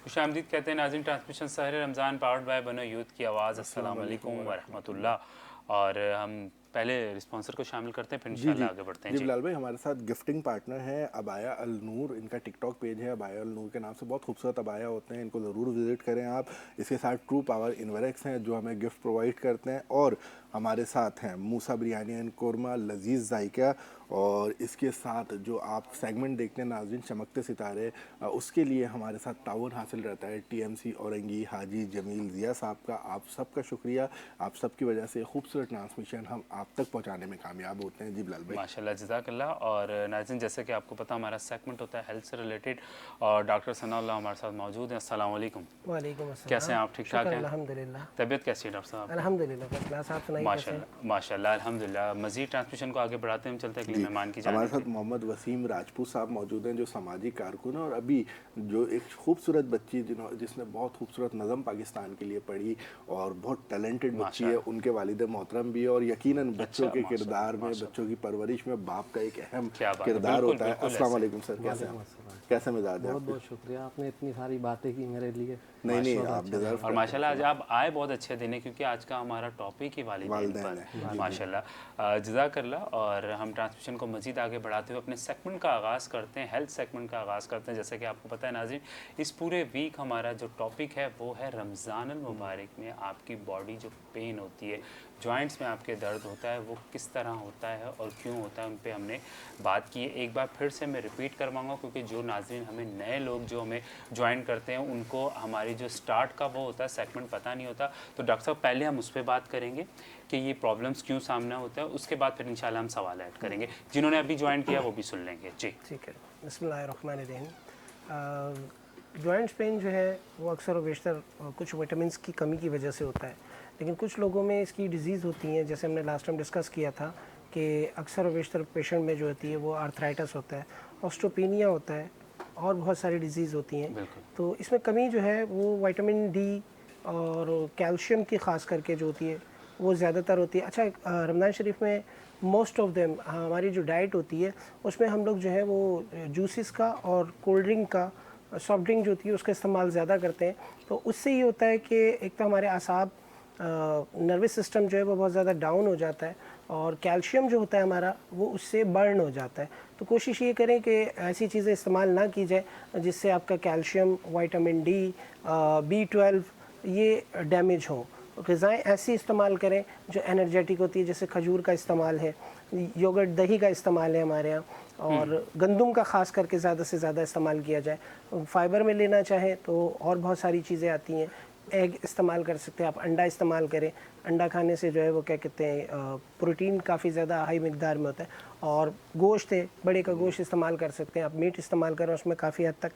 खुशामदीद कहते हैं नाज़रीन। ट्रांसमिशन शहर रमज़ान पावर्ड बाय बनो यूथ की आवाज़। अस्सलाम वालेकुम व रहमतुल्लाह। और हम पहले रिस्पॉन्सर को शामिल करते हैं, फिर जी जी इंशाल्लाह आगे बढ़ते हैं। जी बिलाल भाई, हमारे साथ गिफ्टिंग पार्टनर है अबाया अल नूर। इनका टिकटॉक पेज है अबाया अल नूर के नाम से। बहुत खूबसूरत अबाया होते हैं, इनको ज़रूर विज़िट करें आप। इसके साथ ट्रू पावर इन्वेरेक्स हैं जो हमें गिफ्ट प्रोवाइड करते हैं। और हमारे साथ हैं मूसा बिरयानी एंड कोरमा, लजीज जायका। और इसके साथ जो आप सेगमेंट देखते हैं नाज़रीन, चमकते सितारे, उसके लिए हमारे साथ ताउन हासिल रहता है टीएमसी औरंगी हाजी जमील ज़िया साहब का। आप सबका शुक्रिया, आप सबकी वजह से खूबसूरत ट्रांसमिशन हम आप तक पहुँचाने में कामयाब होते हैं। जी बिलाल भाई माशाल्लाह, जज़ाकल्लाह। और नाज़रीन, जैसे कि आपको पता हमारा सेगमेंट होता है हेल्थ से रिलेटेड, और डॉक्टर सनाउल्लाह हमारे साथ मौजूद हैं। अस्सलाम वालेकुम। वालेकुम अस्सलाम। कैसे हैं आप? ठीक ठाक हैं? अल्हम्दुलिल्लाह। तबीयत कैसी है डॉक्टर साहब? अल्हम्दुलिल्लाह फर्स्ट क्लास। आप सुनाइए कैसे हैं? माशाल्लाह अल्हम्दुलिल्लाह। मज़ीद ट्रांसमिशन को आगे बढ़ाते हैं, हम चलते हैं अगले जी। मेहमान की हमारे जानिब साथ मोहम्मद वसीम राजपूत साहब मौजूद हैं जो सामाजिक कारकुन हैं। और अभी जो एक खूबसूरत बच्ची जिसने बहुत खूबसूरत नज़म पाकिस्तान के लिए पढ़ी और बहुत टैलेंटेड बच्ची है, उनके वालिद मोहतरम भी है। और यकीनन बच्चों के किरदार में, बच्चों की परवरिश में बाप का एक अहम किरदार होता है। अस्सलाम वालेकुम सर, कैसे हैं? कैसे मिजाज है? बहुत बहुत शुक्रिया, आपने इतनी सारी बातें की मेरे लिए। नहीं आप डिजर्व। और माशाल्लाह आज आप आए बहुत अच्छे दिन है, क्योंकि आज का हमारा टॉपिक ही वालिदैन पर है। माशाल्लाह, जज़ाकल्लाह। और हम ट्रांसमिशन को मज़ीद आगे बढ़ाते हुए अपने सेगमेंट का आगाज़ करते हैं, हेल्थ सेगमेंट का आगाज़ करते हैं। जैसे कि आपको पता है नाज़रीन, इस पूरे वीक हमारा जो टॉपिक है वो है रमज़ान अल मुबारक में आपकी बॉडी जो पेन होती है, जॉइंट्स में आपके दर्द होता है, वो किस तरह होता है और क्यों होता है, उन पे हमने बात की है। एक बार फिर से मैं रिपीट करवाऊँगा, क्योंकि जो नाज़रीन हमें नए लोग जो हमें ज्वाइन करते हैं उनको हमारी जो स्टार्ट का वो होता है सेगमेंट पता नहीं होता। तो डॉक्टर साहब पहले हम उस पर बात करेंगे कि ये प्रॉब्लम्स क्यों सामने होता है, उसके बाद फिर इंशाल्लाह हम सवाल ऐड करेंगे। जिन्होंने अभी ज्वाइन किया वो भी सुन लेंगे। जी ठीक है। बिस्मिल्लाहिर्रहमानिर्रहीम। जॉइंट्स पेन जो है वो अक्सर व बेशतर कुछ विटामिन्स की कमी की वजह से होता है, लेकिन कुछ लोगों में इसकी डिज़ीज़ होती हैं। जैसे हमने लास्ट टाइम डिस्कस किया था कि अक्सर व बेशतर पेशेंट में जो होती है वो आर्थराइटिस होता है, ऑस्टियोपेनिया होता है और बहुत सारी डिज़ीज़ होती हैं। तो इसमें कमी जो है वो विटामिन डी और कैल्शियम की ख़ास करके जो होती है वो ज़्यादातर होती है। अच्छा, रमज़ान शरीफ में मोस्ट ऑफ देम हमारी जो डाइट होती है उसमें हम लोग जो है वो जूसेस का और कोल्ड ड्रिंक का, सॉफ्ट ड्रिंक जो होती है उसका इस्तेमाल ज़्यादा करते हैं। तो उससे ये होता है कि एक तो हमारे आसाब, नर्वस सिस्टम जो है वो बहुत ज़्यादा डाउन हो जाता है और कैल्शियम जो होता है हमारा वो उससे बर्न हो जाता है। तो कोशिश ये करें कि ऐसी चीज़ें इस्तेमाल ना की जाए जिससे आपका कैल्शियम, विटामिन डी, B12 ये डैमेज हो। ग़िज़ाएँ ऐसी इस्तेमाल करें जो एनर्जेटिक होती है, जैसे खजूर का इस्तेमाल है, योगर्ट दही का इस्तेमाल है हमारे यहाँ, और गंदम का ख़ास करके ज़्यादा से ज़्यादा इस्तेमाल किया जाए। फ़ाइबर में लेना चाहें तो और बहुत सारी चीज़ें आती हैं। एग इस्तेमाल कर सकते हैं आप, अंडा इस्तेमाल करें। अंडा खाने से जो है वो क्या कहते हैं प्रोटीन काफ़ी ज़्यादा हाई मिकदार में होता है। और गोश्त है, बड़े का गोश्त इस्तेमाल कर सकते हैं आप। मीट इस्तेमाल करें, उसमें काफ़ी हद तक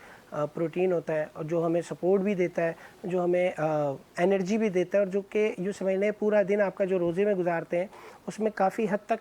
प्रोटीन होता है और जो हमें सपोर्ट भी देता है, जो हमें एनर्जी भी देता है, और जो कि यूँ समझ लें पूरा दिन आपका जो रोज़े में गुजारते हैं उसमें काफ़ी हद तक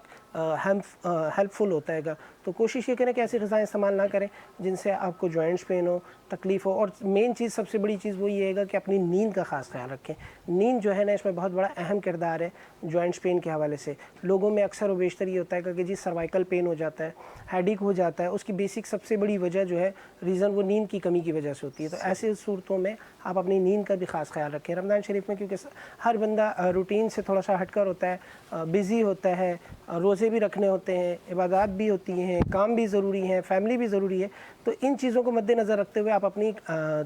हेल्पफुल होता है। तो कोशिश ये करें कि ऐसी ग़िज़ाएँ इस्तेमाल ना करें जिनसे आपको जॉइंट्स पेन हो, तकलीफ़ हो। और मेन चीज़, सबसे बड़ी चीज़ वो ये है कि अपनी नींद का ख़ास ख्याल रखें। नींद जो है ना, इसमें बहुत बड़ा अहम किरदार है जॉइंट्स पेन के हवाले से। लोगों में अक्सर व बेशतर ये होता है कि जी सर्वाइकल पेन हो जाता है, हेडेक हो जाता है, उसकी बेसिक सबसे बड़ी वजह जो है, रीज़न, वो नींद की कमी की वजह से होती है। तो ऐसी सूरतों में आप अपनी नींद का भी ख़ास ख्याल रखें। रमज़ान शरीफ में क्योंकि हर बंदा रूटीन से थोड़ा सा हटकर होता है, बिज़ी होता है, रोज़े भी रखने होते हैं, इबादत भी होती हैं, काम भी ज़रूरी है, फैमिली भी ज़रूरी है। तो इन चीज़ों को मद्देनज़र रखते हुए आप अपनी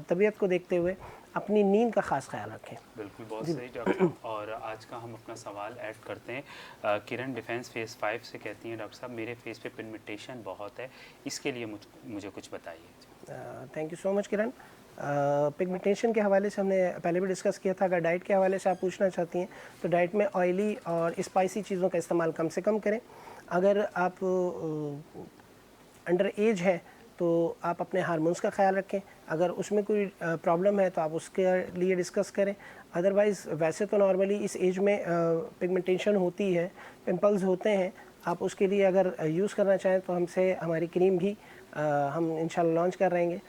तबीयत को देखते हुए अपनी नींद का ख़ास ख्याल रखें। बिल्कुल, बहुत सही डॉक्टर साहब। और आज का हम अपना सवाल ऐड करते हैं। किरण डिफेंस फेज़ 5 से कहती हैं, डॉक्टर साहब मेरे फेस पे पिगमेंटेशन बहुत है, इसके लिए मुझे कुछ बताइए। Thank you so much Kiran. Pigmentation के हवाले से हमने पहले भी डिस्कस किया था। अगर डाइट के हवाले से आप पूछना चाहती हैं तो डाइट में ऑयली और स्पाइसी चीज़ों का इस्तेमाल कम से कम करें। अगर आप अंडर एज है तो आप अपने हार्मोन्स का ख्याल रखें। अगर उसमें कोई प्रॉब्लम है तो आप उसके लिए डिस्कस करें। अदरवाइज़ वैसे तो नॉर्मली इस एज में पिगमेंटेशन होती है, पिंपल्स होते हैं। आप उसके लिए अगर यूज़ करना चाहें तो हमसे हमारी क्रीम भी हम इंशाल्लाह लॉन्च कर रहेंगे।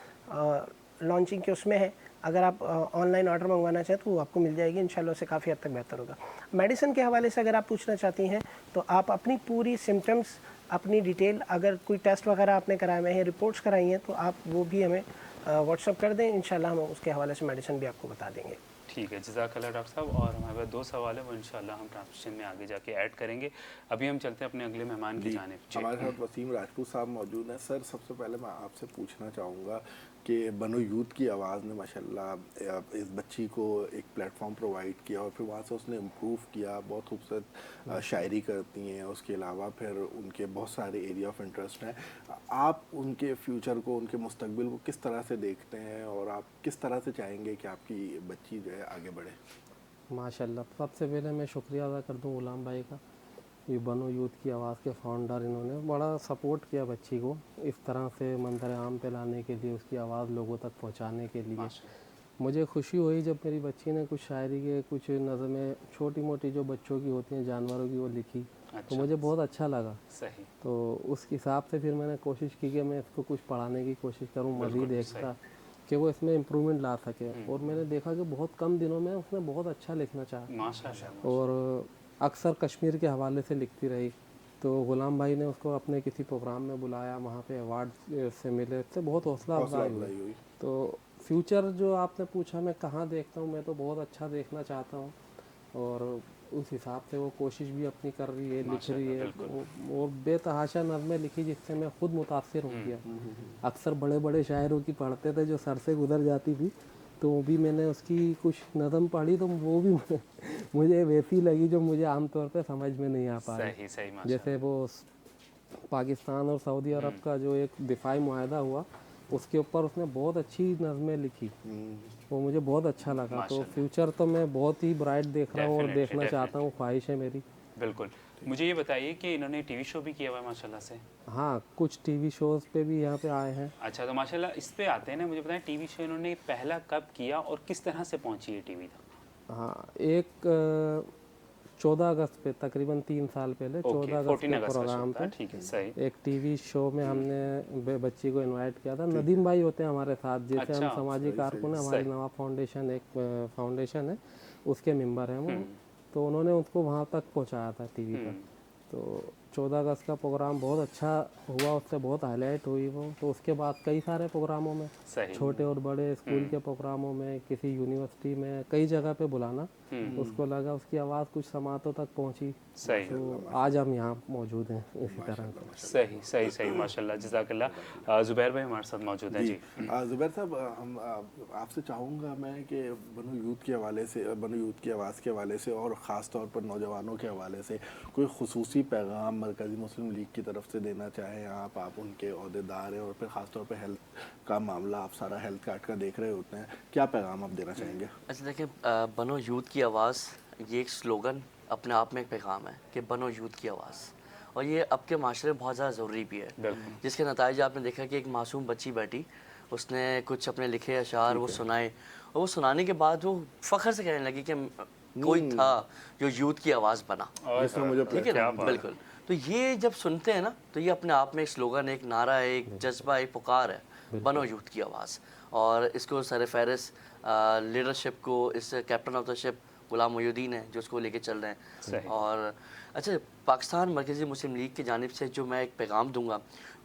लॉन्चिंग के उसमें है। अगर आप ऑनलाइन ऑर्डर मंगवाना चाहें तो वो आपको मिल जाएगी इंशाल्लाह, उससे काफ़ी हद तक बेहतर होगा। मेडिसिन के हवाले से अगर आप पूछना चाहती हैं तो आप अपनी पूरी सिम्टम्स, अपनी डिटेल, अगर कोई टेस्ट वगैरह आपने कराए हैं, रिपोर्ट्स कराई हैं, तो आप वो भी हमें व्हाट्सअप कर दें, इंशाल्लाह हम उसके हवाले से मेडिसिन भी आपको बता देंगे। ठीक है, जज़ाकल्लाह डॉक्टर साहब। और हमारे पास 2 सवाल है, वो इंशाल्लाह हम ट्रांसमिशन में आगे जाके ऐड करेंगे। अभी हम चलते हैं अपने अगले मेहमान की जानिब। हमारे साथ वसीम राजपूत साहब मौजूद हैं। सर, सबसे पहले मैं आपसे पूछना चाहूँगा कि बनो यूथ की आवाज़ ने माशाल्लाह इस बच्ची को एक प्लेटफॉर्म प्रोवाइड किया और फिर वहाँ से उसने इम्प्रूव किया, बहुत खूबसूरत शायरी करती हैं, उसके अलावा फिर उनके बहुत सारे एरिया ऑफ इंटरेस्ट हैं। आप उनके फ्यूचर को, उनके मुस्तकबिल को किस तरह से देखते हैं और आप किस तरह से चाहेंगे कि आपकी बच्ची जो है आगे बढ़े? माशाल्लाह, सबसे पहले मैं शुक्रिया अदा कर दूं गुलाम भाई का, ये बनो यूथ की आवाज़ के फाउंडर, इन्होंने बड़ा सपोर्ट किया बच्ची को इस तरह से मंजर आम पे लाने के लिए, उसकी आवाज़ लोगों तक पहुंचाने के लिए। मुझे खुशी हुई जब मेरी बच्ची ने कुछ शायरी के कुछ नज़में छोटी मोटी जो बच्चों की होती हैं, जानवरों की, वो लिखी। तो मुझे बहुत अच्छा लगा। सही। तो उस हिसाब से फिर मैंने कोशिश की कि मैं इसको कुछ पढ़ाने की कोशिश करूँ, मज़ीद एक्स्ट्रा, कि वो इसमें इम्प्रूवमेंट ला सके। और मैंने देखा कि बहुत कम दिनों में उसने बहुत अच्छा लिखना चाहा माशाल्लाह। और अक्सर कश्मीर के हवाले से लिखती रही। तो गुलाम भाई ने उसको अपने किसी प्रोग्राम में बुलाया, वहाँ पे अवार्ड से मिले, इससे बहुत हौसला अफजाई हुई। तो फ्यूचर जो आपने पूछा मैं कहाँ देखता हूँ, मैं तो बहुत अच्छा देखना चाहता हूँ और उस हिसाब से वो कोशिश भी अपनी कर रही है, लिख रही है। वो बेतहाशा नज़में लिखी जिससे मैं खुद मुतासिर हो गया। अक्सर बड़े बड़े शायरों की पढ़ते थे जो सर से गुजर जाती थी, तो वो भी मैंने उसकी कुछ नज़म पढ़ी तो वो भी मुझे वैसी लगी जो मुझे आमतौर पे समझ में नहीं आ पा रही। सही। जैसे वो पाकिस्तान और सऊदी अरब का जो एक दिफाई मुआहदा हुआ, उसके ऊपर उसने बहुत अच्छी नज़में लिखी, वो मुझे बहुत अच्छा लगा। तो फ्यूचर तो मैं बहुत ही ब्राइट देख रहा हूँ और देखना चाहता हूँ, ख्वाहिश है मेरी। बिल्कुल। मुझे ये बताइए कि इन्होंने टीवी शो भी किया हुआ है माशाल्लाह से। हाँ, कुछ टीवी शोज़ पे भी यहाँ पे आए हैं। अच्छा, तो माशाल्लाह इस पे आते हैं ना, मुझे बताएं टीवी शो इन्होंने पहला कब किया और किस तरह से पहुंची ये टीवी तक? हाँ, एक 14 अगस्त पे, तकरीबन 3 साल पहले, 14 अगस्त के प्रोग्राम पे, ठीक है, सही। एक टीवी शो में हमने बच्ची को इनवाइट किया था। नदीम भाई होते हैं हमारे साथ, जैसे हम समाजी कारकुन हैं, हमारी नवा फाउंडेशन एक फाउंडेशन है, उसके मेंबर हैं वो। तो उन्होंने उसको वहाँ तक पहुँचाया था टीवी पर। तो 14 अगस्त का प्रोग्राम बहुत अच्छा हुआ, उससे बहुत हाईलाइट हुई वो। तो उसके बाद कई सारे प्रोग्रामों में, छोटे और बड़े स्कूल के प्रोग्रामों में, किसी यूनिवर्सिटी में, कई जगह पे बुलाना, उसको लगा उसकी आवाज़ कुछ समातों तक पहुंची। तो आज हम यहाँ मौजूद हैं इसी तरह से। सही माशाल्लाह, जज़ाकल्लाह। ज़ुबैर भाई हमारे साथ मौजूद हैं। जी ज़ुबैर साहब, हम आपसे चाहूँगा मैं कि बनो यूथ के हवाले से, बनो यूथ की आवाज़ के हवाले से और ख़ास तौर पर नौजवानों के हवाले से कोई खुसूसी पैगाम मरकज़ी मुस्लिम लीग की तरफ से देना चाहें आप उनके अहदेदार हैं और फिर ख़ास तौर पर हेल्थ का मामला, आप सारा हेल्थ कार्ड का देख रहे होते हैं, क्या पैगाम आप देना चाहेंगे? अच्छा देखिए, बनो यूथ की आवाज़, ये एक स्लोगन अपने आप में एक पैगाम है कि बनो यूथ की आवाज़, और ये अब के माशरे में बहुत ज़्यादा ज़रूरी भी है। जिसके नतीजे आपने देखा कि एक मासूम बच्ची बैठी, उसने कुछ अपने लिखे अशार वो सुनाए, और वो सुनाने के बाद वो फ़ख्र से कहने लगी कि कोई था जो यूथ की आवाज़ बना। ठीक है ना? बिल्कुल। तो ये जब सुनते हैं ना, तो ये अपने आप में एक स्लोगन, एक नारा है, एक जज्बा, एक पुकार है, बनो यूथ की आवाज़। और इसको सर फहरिस्त लीडरशिप को, इस कैप्टन ऑफ द शिप गुलाम मोहिउद्दीन है जो उसको लेके चल रहे हैं। और अच्छा, पाकिस्तान मरकज़ी मुस्लिम लीग की जानिब से जो मैं एक पैगाम दूंगा,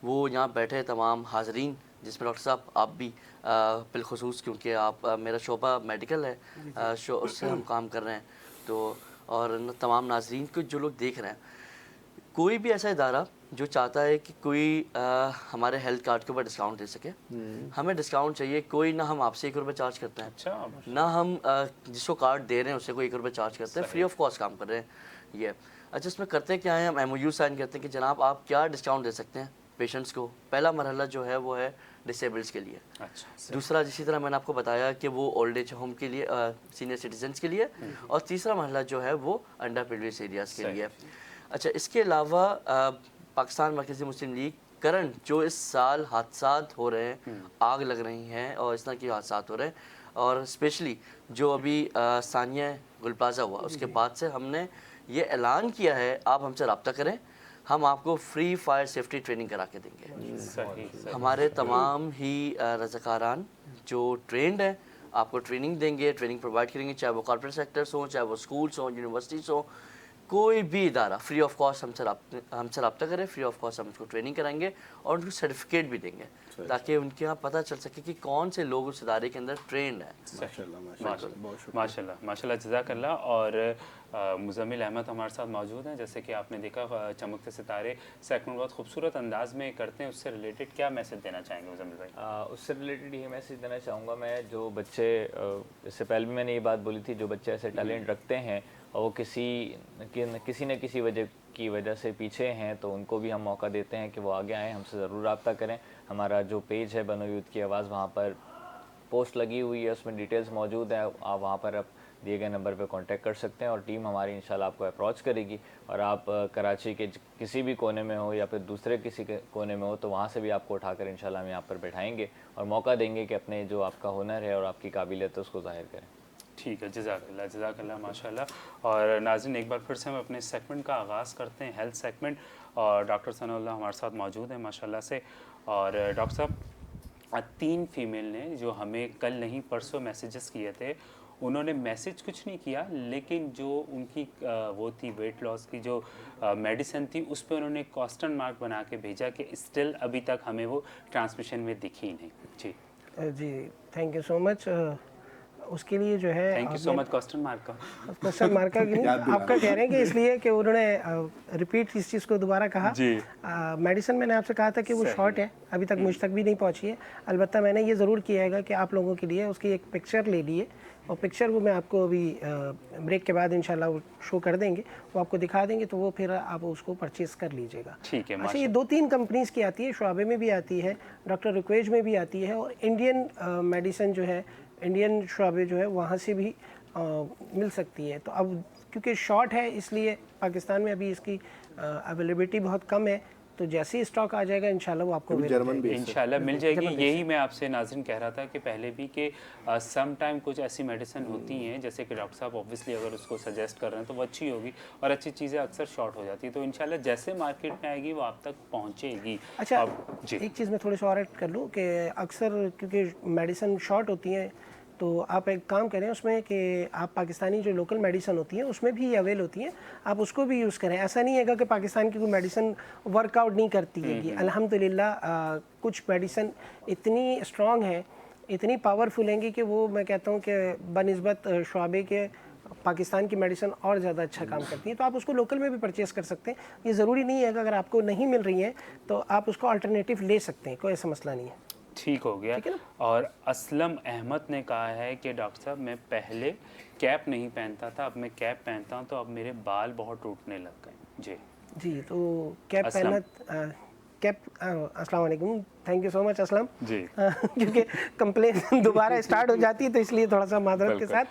वो यहाँ बैठे तमाम हाज़रीन, जिसमें डॉक्टर साहब आप भी बिलखुसूस, क्योंकि आप मेरा शोबा मेडिकल है, उससे हम काम कर रहे हैं, तो और तमाम नाजरीन को जो लोग देख रहे हैं, कोई भी ऐसा इदारा जो चाहता है कि कोई हमारे हेल्थ कार्ड के ऊपर डिस्काउंट दे सके, हमें डिस्काउंट चाहिए, कोई ना हम आपसे 1 रुपये चार्ज करते हैं, ना हम जिसको कार्ड दे रहे हैं उससे कोई 1 रुपये चार्ज करते हैं, फ्री ऑफ कॉस्ट काम कर रहे हैं ये। अच्छा, इसमें करते क्या है, हम MOU साइन करते हैं कि जनाब आप क्या डिस्काउंट दे सकते हैं पेशेंट्स को। पहला मरहला जो है वो है डिसेबल्स के लिए। दूसरा, इसी तरह मैंने आपको बताया कि वो ओल्ड एज होम के लिए, सीनियर सिटीजन्स के लिए, और तीसरा मरहला जो है वो अंडर प्रिविलेज्ड एरियाज़ के लिए। अच्छा, इसके अलावा पाकिस्तान मरकज़ी मुस्लिम लीग करंट जो इस साल हादसात हो रहे हैं, आग लग रही हैं और इस तरह के हादसात हो रहे हैं, और स्पेशली जो अभी सानिया गुल प्लाजा हुआ, उसके बाद से हमने ये ऐलान किया है, आप हमसे रब्ता करें, हम आपको फ्री फायर सेफ्टी ट्रेनिंग करा के देंगे। हमारे तमाम ही रज़ाकारान जो ट्रेंड हैं आपको ट्रेनिंग देंगे, ट्रेनिंग प्रोवाइड करेंगे, चाहे वो कॉर्पोरेट सेक्टर्स हों, चाहे वो स्कूल्स हों, यूनिवर्सिटीज़ हों, कोई भी इदारा फ्री ऑफ कॉस्ट हमसे रब्ता करें, फ्री ऑफ कॉस्ट हम उसको ट्रेनिंग कराएंगे और उनको सर्टिफिकेट भी देंगे ताकि उनके यहाँ पता चल सके कि कौन से लोग उस इदारे के अंदर ट्रेंड है। माशाल्लाह माशाल्लाह जज़ाकल्लाह। और मुज़म्मिल अहमद हमारे साथ मौजूद हैं। जैसे कि आपने देखा चमकते सितारे सेगमेंट बहुत खूबसूरत अंदाज में करते हैं, उससे रिलेटेड क्या मैसेज देना चाहेंगे मुज़म्मिल भाई? उससे रिलेटेड ये मैसेज देना चाहूँगा मैं, जो बच्चे इससे पहले भी मैंने ये बात बोली थी, जो बच्चे ऐसे टैलेंट रखते हैं और वो किसी न किसी वजह से पीछे हैं, तो उनको भी हम मौका देते हैं कि वो आगे आएँ, हमसे ज़रूर रब्ता करें। हमारा जो पेज है बनो यूथ की आवाज़, वहाँ पर पोस्ट लगी हुई है, उसमें डिटेल्स मौजूद है, आप वहाँ पर आप दिए गए नंबर पर कांटेक्ट कर सकते हैं और टीम हमारी इंशाल्लाह आपको अप्रोच करेगी। और आप कराची के किसी भी कोने में हो या फिर दूसरे किसी के कोने में हो, तो वहाँ से भी आपको उठाकर इंशाल्लाह हम यहाँ पर बैठाएंगे और मौका देंगे कि अपने जो आपका हुनर है और आपकी काबिलियत है उसको ज़ाहिर करें। ठीक है, जज़ाकल्लाह माशाल्लाह। और नाज़रीन, एक बार फिर से हम अपने सेगमेंट का आगाज़ करते हैं, हेल्थ सेगमेंट, और डॉक्टर सनाउल्लाह हमारे साथ मौजूद हैं माशाल्लाह से। और डॉक्टर साहब, 3 फीमेल ने जो हमें कल नहीं परसों मैसेजेस किए थे, उन्होंने मैसेज कुछ नहीं किया, लेकिन जो उनकी वो थी वेट लॉस की जो मेडिसिन थी, उस पर उन्होंने क्वेश्चन मार्क बना के भेजा कि स्टिल अभी तक हमें वो ट्रांसमिशन में दिखी नहीं। जी थैंक यू सो मच। उसके लिए जो है thank you so much. Question mark का नहीं आपका कह रहे हैं कि इसलिए कि उन्होंने रिपीट इस चीज़ को दोबारा कहा जी। मेडिसिन मैंने आपसे कहा था कि वो शॉर्ट है, अभी तक मुझ तक भी नहीं पहुंची है। अलबत्ता मैंने ये ज़रूर किया है कि आप लोगों के लिए उसकी एक पिक्चर ले लिए, और पिक्चर वो मैं आपको अभी ब्रेक के बाद इंशाल्लाह वो शो कर देंगे, वो आपको दिखा देंगे, तो वो फिर आप उसको परचेज़ कर लीजिएगा। ठीक है। अच्छा, ये 2-3 कंपनीज़ की आती है, शुआबे में भी आती है, डॉक्टर रिक्वेज में भी आती है, और इंडियन मेडिसिन जो है, इंडियन शुआबे जो है वहाँ से भी मिल सकती है। तो अब क्योंकि शॉर्ट है, इसलिए पाकिस्तान में अभी इसकी अवेलेबिलिटी बहुत कम है, तो जैसे ही स्टॉक आ जाएगा इंशाल्लाह वो आपको इंशाल्लाह मिल जाएगी। यही मैं आपसे नाज़रीन कह रहा था कि पहले भी कि सम टाइम कुछ ऐसी मेडिसिन होती हैं, जैसे कि डॉक्टर साहब ऑब्वियसली अगर उसको सजेस्ट कर रहे हैं तो वो अच्छी होगी, और अच्छी चीज़ें अक्सर शॉर्ट हो जाती है, तो इंशाल्लाह जैसे मार्केट में आएगी वो आप तक पहुँचेगी। अच्छा, एक चीज़ मैं थोड़ी सी और ऐड कर लूँ कि अक्सर क्योंकि मेडिसिन शॉर्ट होती हैं, तो आप एक काम करें उसमें कि आप पाकिस्तानी जो लोकल मेडिसिन होती हैं उसमें भी अवेल होती हैं, आप उसको भी यूज़ करें। ऐसा नहीं है कि पाकिस्तान की कोई मेडिसिन वर्कआउट नहीं करती है। अल्हम्दुलिल्लाह कुछ मेडिसिन इतनी स्ट्रॉन्ग है, इतनी पावरफुल हैं कि वो मैं कहता हूँ कि बनिस्बत शुआबे के पाकिस्तान की मेडिसिन और ज़्यादा अच्छा काम करती है, तो आप उसको लोकल में भी परचेज़ कर सकते हैं। ये ज़रूरी नहीं है कि अगर आपको नहीं मिल रही है तो आप उसको अल्टरनेटिव ले सकते हैं, कोई ऐसा मसला नहीं है। ठीक हो गया। और असलम अहमद ने कहा है कि डॉक्टर साहब, मैं पहले कैप नहीं पहनता था, अब मैं कैप पहनता हूं तो अब मेरे बाल बहुत टूटने लग गए। जी, तो कैप पहनना अस्सलाम वालेकुम, thank you so much Aslam ji. क्योंकि कंप्लेन दोबारा स्टार्ट हो जाती है, तो इसलिए थोड़ा सा मादरत के साथ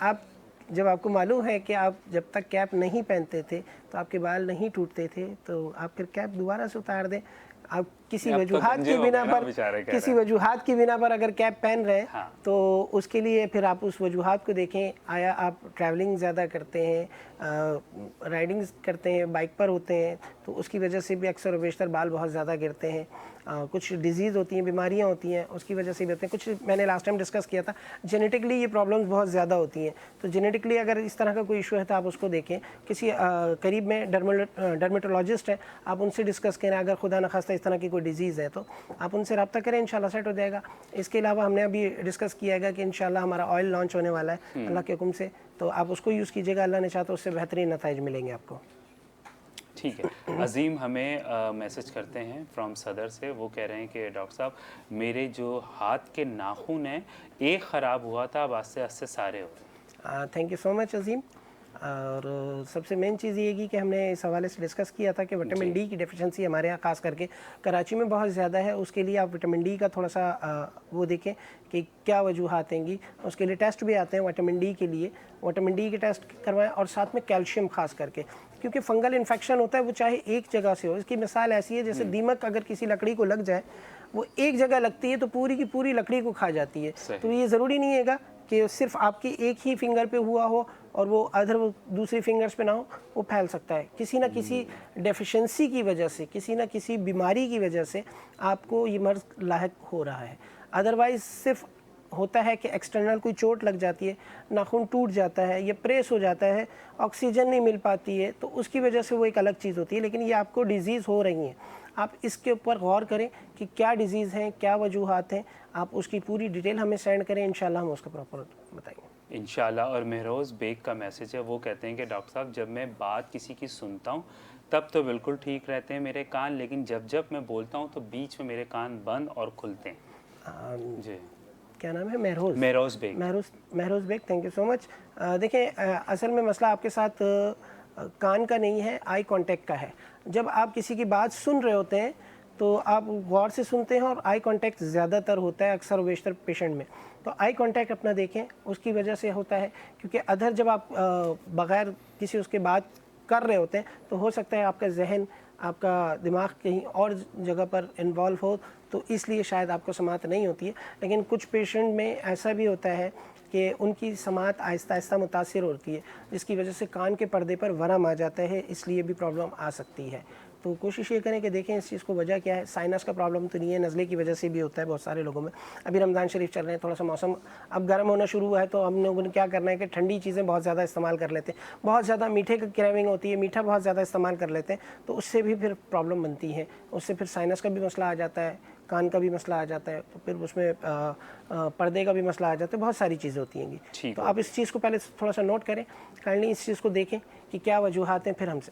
आप जब आपको मालूम है कि आप जब तक कैप नहीं पहनते थे तो आपके बाल नहीं टूटते थे, तो आप फिर कैप दोबारा से उतार दें। आप किसी वजूहात की बिना पर अगर कैप पहन रहे हैं, तो उसके लिए फिर आप उस वजूहात को देखें। आया आप ट्रैवलिंग ज़्यादा करते हैं, राइडिंग करते हैं, बाइक पर होते हैं, तो उसकी वजह से भी अक्सर बेशतर बाल बहुत ज़्यादा गिरते हैं। कुछ डिजीज़ होती हैं, बीमारियां होती हैं, उसकी वजह से भी होते हैं। कुछ मैंने लास्ट टाइम डिस्कस किया था, जेनेटिकली ये प्रॉब्लम्स बहुत ज़्यादा होती हैं, तो जेनेटिकली अगर इस तरह का कोई इशू है तो आप उसको देखें। किसी करीब में डर्मेटोलॉजिस्ट है, आप उनसे डिस्कस करें। अगर खुदा न खास्ता इस तरह की कोई डिजीज़ है तो आप उनसे रब्ता करें, इंशाल्लाह सेट हो जाएगा। इसके अलावा हमने अभी डिस्कस किया है कि इंशाल्लाह हमारा ऑयल लॉन्च होने वाला है अल्लाह के हुक्म से, तो आप उसको यूज़ कीजिएगा, अल्लाह ने चाहा तो उससे बेहतरीन नताइज मिलेंगे आपको। ठीक है। अजीम हमें मैसेज करते हैं फ्रॉम सदर से, वो कह रहे हैं कि डॉक्टर साहब, मेरे जो हाथ के नाखून हैं एक ख़राब हुआ था, अब आस्ते आस्ते सारे हो रहे। थैंक यू सो मच अजीम। और सबसे मेन चीज़ ये है कि हमने इस हवाले से डिस्कस किया था कि विटामिन डी की डेफिशिएंसी हमारे यहाँ ख़ास करके कराची में बहुत ज़्यादा है। उसके लिए आप विटामिन डी का थोड़ा सा वो देखें कि क्या वजूहात हैं। उसके लिए टेस्ट भी आते हैं विटामिन डी के लिए, विटामिन डी के टेस्ट करवाएं, और साथ में कैल्शियम ख़ास करके, क्योंकि फंगल इन्फेक्शन होता है वो चाहे एक जगह से हो। इसकी मिसाल ऐसी है जैसे दीमक अगर किसी लकड़ी को लग जाए, वो एक जगह लगती है तो पूरी की पूरी लकड़ी को खा जाती है। तो ये ज़रूरी नहीं है कि सिर्फ आपकी एक ही फिंगर पे हुआ हो और वो अदर दूसरी फिंगर्स पे ना हो, वो फैल सकता है। किसी ना किसी डेफिशिएंसी की वजह से, किसी ना किसी बीमारी की वजह से आपको ये मर्ज़ लाहिक हो रहा है। अदरवाइज़ सिर्फ ہوتا ہے کہ ایکسٹرنل کوئی چوٹ لگ جاتی ہے, ناخن ٹوٹ جاتا ہے یا پریس ہو جاتا ہے, آکسیجن نہیں مل پاتی ہے, تو اس کی وجہ سے وہ ایک الگ چیز ہوتی ہے. لیکن یہ آپ کو ڈیزیز ہو رہی ہیں, آپ اس کے اوپر غور کریں کہ کیا ڈیزیز ہیں, کیا وجوہات ہیں, آپ اس کی پوری ڈیٹیل ہمیں سینڈ کریں, انشاءاللہ ہم اس کا پراپر بتائیں گے انشاءاللہ. اور مہروز بیگ کا میسیج ہے, وہ کہتے ہیں کہ ڈاکٹر صاحب جب میں بات کسی کی سنتا ہوں تب تو بالکل ٹھیک رہتے ہیں میرے کان, لیکن جب میں بولتا ہوں تو بیچ میں میرے کان بند اور کھلتے ہیں. جی کیا نام ہے؟ Mehroz Baig. Mehroz Baig, thank you so much. دیکھیں اصل میں مسئلہ آپ کے ساتھ کان کا نہیں ہے, آئی کانٹیکٹ کا ہے. جب آپ کسی کی بات سن رہے ہوتے ہیں تو آپ غور سے سنتے ہیں اور آئی کانٹیکٹ زیادہ تر ہوتا ہے اکثر و بیشتر پیشنٹ میں. تو آئی کانٹیکٹ اپنا دیکھیں, اس کی وجہ سے ہوتا ہے کیونکہ ادھر جب آپ بغیر کسی اس کے بات کر رہے ہوتے ہیں تو ہو سکتا ہے آپ کا ذہن, آپ کا دماغ کہیں اور جگہ پر انوالو ہو, تو اس لیے شاید آپ کو سماعت نہیں ہوتی ہے. لیکن کچھ پیشنٹ میں ایسا بھی ہوتا ہے کہ ان کی سماعت آہستہ آہستہ متاثر ہوتی ہے, جس کی وجہ سے کان کے پردے پر ورم آ جاتا ہے, اس لیے بھی پرابلم آ سکتی ہے. تو کوشش یہ کریں کہ دیکھیں اس چیز کو وجہ کیا ہے. سائنس کا پرابلم تو نہیں ہے, نزلے کی وجہ سے بھی ہوتا ہے بہت سارے لوگوں میں. ابھی رمضان شریف چل رہے ہیں, تھوڑا سا موسم اب گرم ہونا شروع ہوا ہے, تو ہم لوگوں نے کیا کرنا ہے کہ ٹھنڈی چیزیں بہت زیادہ استعمال کر لیتے ہیں, بہت زیادہ میٹھے کی کریونگ ہوتی ہے, میٹھا بہت زیادہ استعمال کر لیتے ہیں, تو اس سے بھی پھر پرابلم بنتی ہے. اس سے پھر سائنس کا بھی مسئلہ آ جاتا ہے, کان کا بھی مسئلہ آ جاتا ہے, تو پھر اس میں پردے کا بھی مسئلہ آ جاتا ہے, بہت ساری چیزیں ہوتی ہیں گی. تو آپ اس چیز کو پہلے تھوڑا سا نوٹ کریں, کائنڈلی اس چیز کو دیکھیں کہ کیا وجوہات ہیں, پھر ہم سے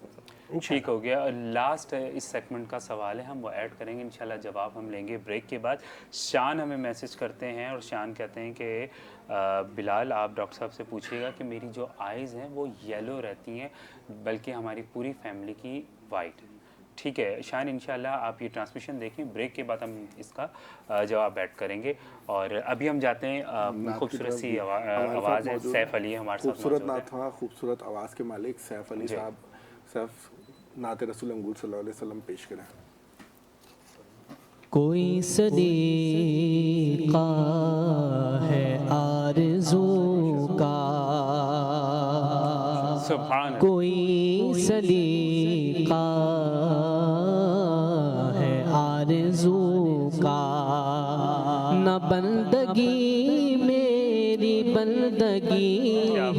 ٹھیک ہو گیا. لاسٹ اس سیگمنٹ کا سوال ہے, ہم وہ ایڈ کریں گے انشاءاللہ, جواب ہم لیں گے بریک کے بعد. شان ہمیں میسج کرتے ہیں اور شان کہتے ہیں کہ بلال آپ ڈاکٹر صاحب سے پوچھیے گا کہ میری جو آئیز ہیں وہ یلو رہتی ہیں, بلکہ ہماری پوری فیملی کی وائٹ. ٹھیک ہے شان, انشاءاللہ آپ یہ ٹرانسمیشن دیکھیں, بریک کے بعد ہم اس کا جواب ایڈ کریں گے. اور ابھی ہم جاتے ہیں, خوبصورت سی آواز ہے, سیف علی ہمارے ساتھ خوبصورت ناتھواں, خوبصورت آواز کے مالک سیف علی صاحب, سیف نعت رسول انگور صلی اللہ علیہ وسلم پیش کریں. کوئی صدیقہ ہے آرزو کا, کوئی صدیقہ ہے آرزو کا, نہ بندگی میری بندگی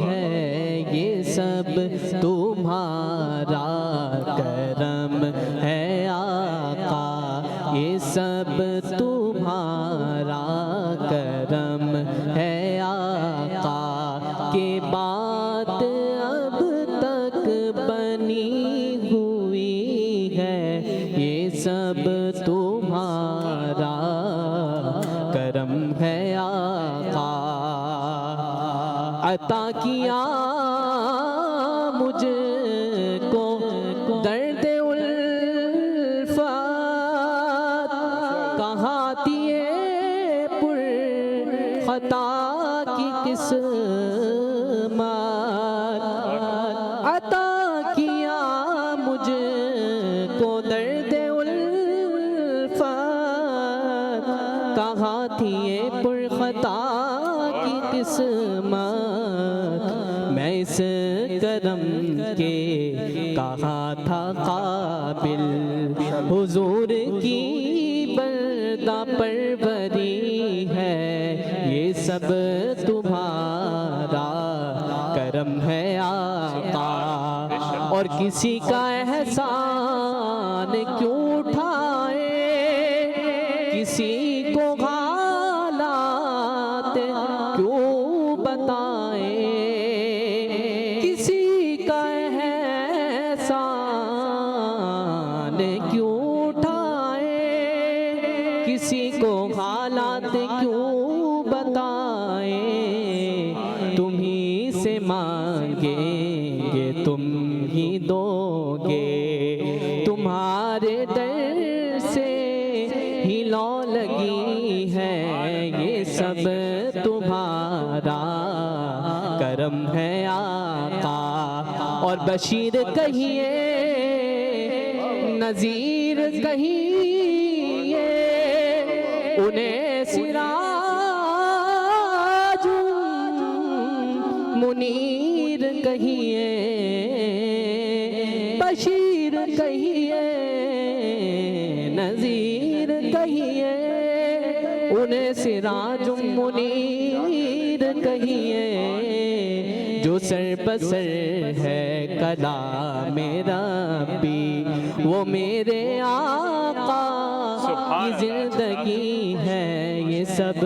ہے, یہ سب تمہارا کرم ہے آقا, یہ سب تمہارا کرم ہے آقا, کہ بات اب تک بنی ہوئی ہے, یہ سب تمہارا کرم ہے آقا. عطا کیا مجھ کو درد الفت, کہاں تیے پر خطا کی قسمت, عطا کیا مجھ کو درد الفت, کہاں تیے پر خطا کی قسمت. میں اس کرم کے کہاں تھا قابل, حضور کی بردہ پروری ہے, یہ سب تمہارا کرم ہے آقا. اور کسی کا احسان کیوں اٹھائے, کسی کو حالات کیوں بتائے, کسی کا احسان کیوں اٹھائے, کسی کو حالات کیوں بتائے. تم ہی سے مانگیں گے تم ہی دو گے, تمہارے در سے ہی لو لگی ہے, یہ سب تمہارا کرم ہے آقا. اور بشیر کہیے, نذیر کہیے, انہیں سراج منیر کہیے, بشیر کہیے, نذیر کہیے, انہیں سراج منیر کہیے، جو سر بسر ہے کلام ربی، وہ میرے آقا کی زندگی ہے، یہ سب